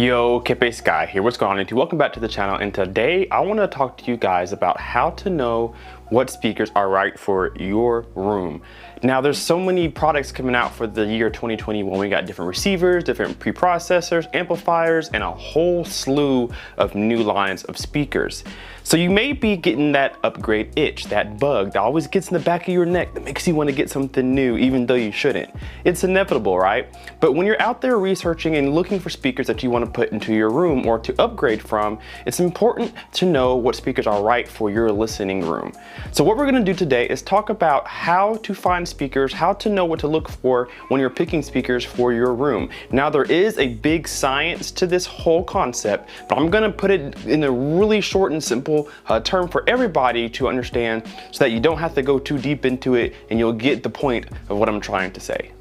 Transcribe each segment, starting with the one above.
Yo, Kepe Sky here. What's going on, YouTube? Welcome back to the channel, and today I want to talk to you guys about how to know what speakers are right for your room. Now, there's so many products coming out for the year 2021. We got different receivers, different preprocessors, amplifiers, and a whole slew of new lines of speakers. So you may be getting that upgrade itch, that bug that always gets in the back of your neck that makes you want to get something new even though you shouldn't. It's inevitable, right? But when you're out there researching and looking for speakers that you want to put into your room or to upgrade from, it's important to know what speakers are right for your listening room. So what we're going to do today is talk about how to find speakers, how to know what to look for when you're picking speakers for your room. Now, there is a big science to this whole concept, but I'm going to put it in a really short and simple term for everybody to understand so that you don't have to go too deep into it and you'll get the point of what I'm trying to say.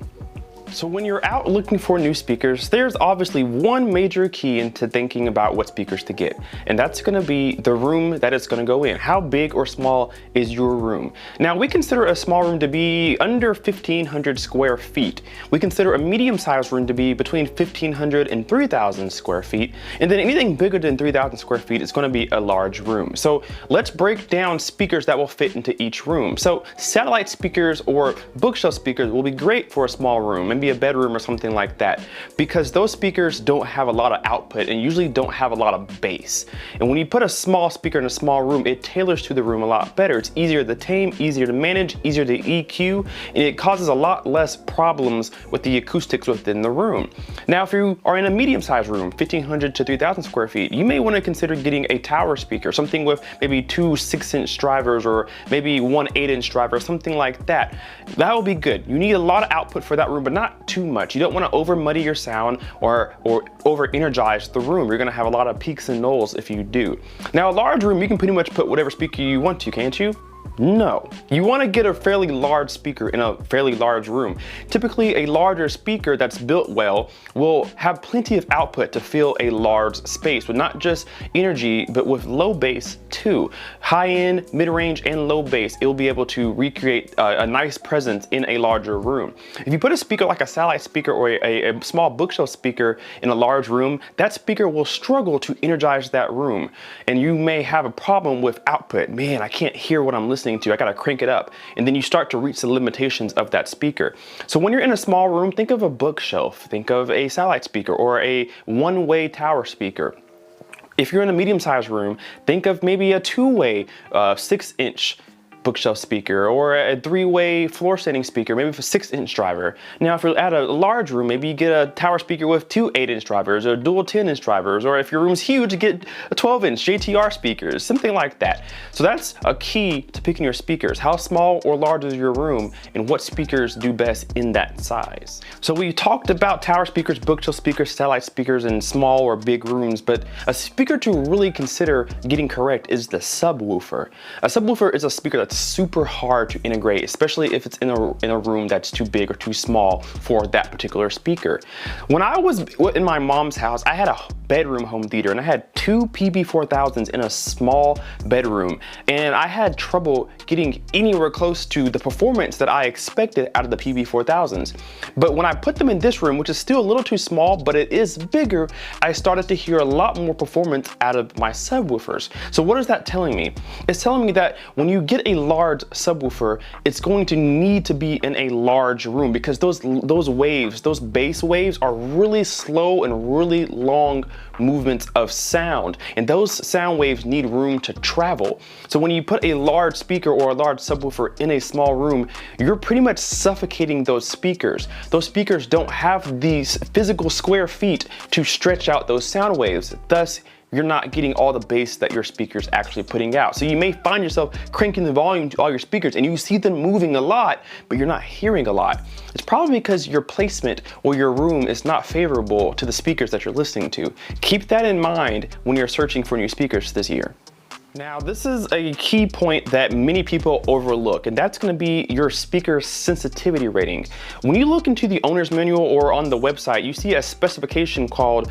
So when you're out looking for new speakers, there's obviously one major key into thinking about what speakers to get, and that's going to be the room that it's going to go in. How big or small is your room? Now, we consider a small room to be under 1,500 square feet. We consider a medium-sized room to be between 1,500 and 3,000 square feet, and then anything bigger than 3,000 square feet is going to be a large room. So let's break down speakers that will fit into each room. So satellite speakers or bookshelf speakers will be great for a small room, maybe a bedroom or something like that, because those speakers don't have a lot of output and usually don't have a lot of bass. And when you put a small speaker in a small room, it tailors to the room a lot better. It's easier to tame, easier to manage, easier to EQ, and it causes a lot less problems with the acoustics within the room. Now, if you are in a medium-sized room, 1,500 to 3,000 square feet, you may want to consider getting a tower speaker, something with maybe two 6-inch drivers or maybe one 8-inch driver, something like that. That will be good. You need a lot of output for that room, but not too much. You don't want to over muddy your sound or over energize the room. You're going to have a lot of peaks and nulls if you do. Now, a large room, you can pretty much put whatever speaker you want to, can't you? No. You want to get a fairly large speaker in a fairly large room. Typically, a larger speaker that's built well will have plenty of output to fill a large space with not just energy, but with low bass too. High end, mid-range, and low bass. It will be able to recreate a nice presence in a larger room. If you put a speaker like a satellite speaker or a small bookshelf speaker in a large room, that speaker will struggle to energize that room. And you may have a problem with output. Man, I can't hear what I'm listening to. I gotta crank it up. And then you start to reach the limitations of that speaker. So when you're in a small room, think of a bookshelf, think of a satellite speaker or a one-way tower speaker. If you're in a medium-sized room, think of maybe a two-way 6-inch bookshelf speaker or a 3-way floor standing speaker, maybe with a 6-inch driver. Now, if you're at a large room, maybe you get a tower speaker with two 8-inch drivers or dual 10-inch drivers, or if your room's huge, get a 12-inch JTR speakers, something like that. So that's a key to picking your speakers. How small or large is your room and what speakers do best in that size? So we talked about tower speakers, bookshelf speakers, satellite speakers in small or big rooms, but a speaker to really consider getting correct is the subwoofer. A subwoofer is a speaker that's super hard to integrate, especially if it's in a room that's too big or too small for that particular speaker. When I was in my mom's house, I had a bedroom home theater and I had two PB4000s in a small bedroom, and I had trouble getting anywhere close to the performance that I expected out of the PB4000s. But when I put them in this room, which is still a little too small, but it is bigger, I started to hear a lot more performance out of my subwoofers. So what is that telling me? It's telling me that when you get a large subwoofer, it's going to need to be in a large room because those waves, those bass waves are really slow and really long movements of sound, and those sound waves need room to travel. So when you put a large speaker or a large subwoofer in a small room, you're pretty much suffocating those speakers. Those speakers don't have these physical square feet to stretch out those sound waves. Thus, you're not getting all the bass that your speaker's actually putting out. So you may find yourself cranking the volume to all your speakers and you see them moving a lot, but you're not hearing a lot. It's probably because your placement or your room is not favorable to the speakers that you're listening to. Keep that in mind when you're searching for new speakers this year. Now, this is a key point that many people overlook, and that's going to be your speaker sensitivity rating. When you look into the owner's manual or on the website, you see a specification called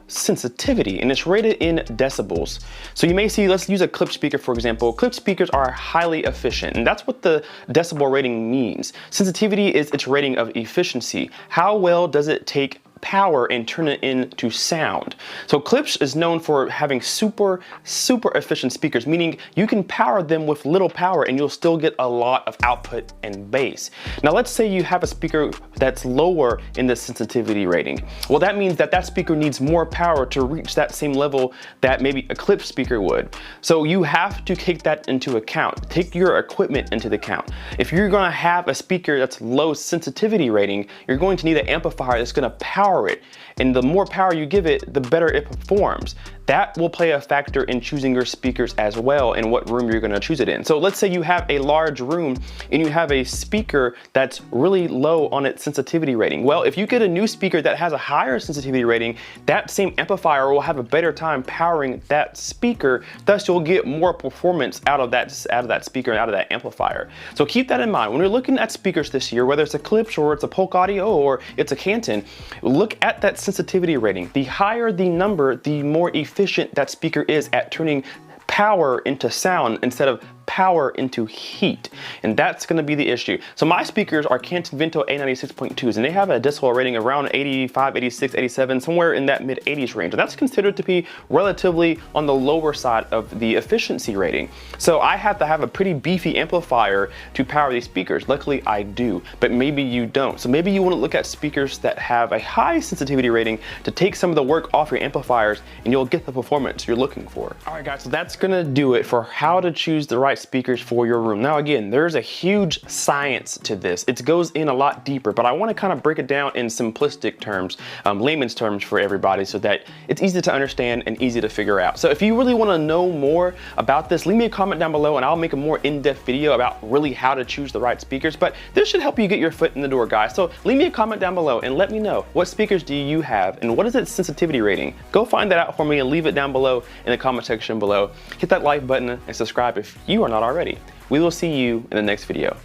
sensitivity, and it's rated in decibels. So you may see, let's use a clip speaker for example. Clip speakers are highly efficient, and that's what the decibel rating means. Sensitivity is its rating of efficiency. How well does it take power and turn it into sound. So Klipsch is known for having super efficient speakers, meaning you can power them with little power and you'll still get a lot of output and bass. Now let's say you have a speaker that's lower in the sensitivity rating. Well, that means that that speaker needs more power to reach that same level that maybe a Klipsch speaker would. So you have to take that into account. Take your equipment into the account. If you're gonna have a speaker that's low sensitivity rating, you're going to need an amplifier that's gonna power it. And the more power you give it, the better it performs. That will play a factor in choosing your speakers as well and what room you're gonna choose it in. So let's say you have a large room and you have a speaker that's really low on its sensitivity rating. Well, if you get a new speaker that has a higher sensitivity rating, that same amplifier will have a better time powering that speaker. Thus, you'll get more performance out of that speaker and out of that amplifier. So keep that in mind. When you're looking at speakers this year, whether it's a Klipsch or it's a Polk Audio or it's a Canton, look at that sensitivity rating. The higher the number, the more efficient that speaker is at turning power into sound instead of power into heat, and that's going to be the issue. So my speakers are Canton Vento A96.2s, and they have a decibel rating around 85, 86, 87, somewhere in that mid 80s range, and that's considered to be relatively on the lower side of the efficiency rating. So I have to have a pretty beefy amplifier to power these speakers. Luckily I do, but maybe you don't. So maybe you want to look at speakers that have a high sensitivity rating to take some of the work off your amplifiers, and you'll get the performance you're looking for. All right guys, so that's going to do it for how to choose the right speakers for your room. Now again, there's a huge science to this. It goes in a lot deeper, but I want to kind of break it down in simplistic terms, layman's terms for everybody, so that it's easy to understand and easy to figure out. So if you really want to know more about this, leave me a comment down below and I'll make a more in-depth video about really how to choose the right speakers. But this should help you get your foot in the door, guys. So leave me a comment down below and let me know, what speakers do you have and what is its sensitivity rating? Go find that out for me and leave it down below in the comment section below. Hit that like button and subscribe if you are not already. We will see you in the next video.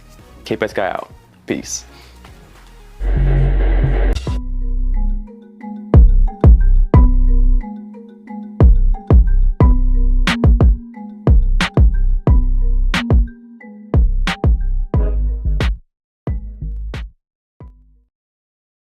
K-Pet Sky out. Peace.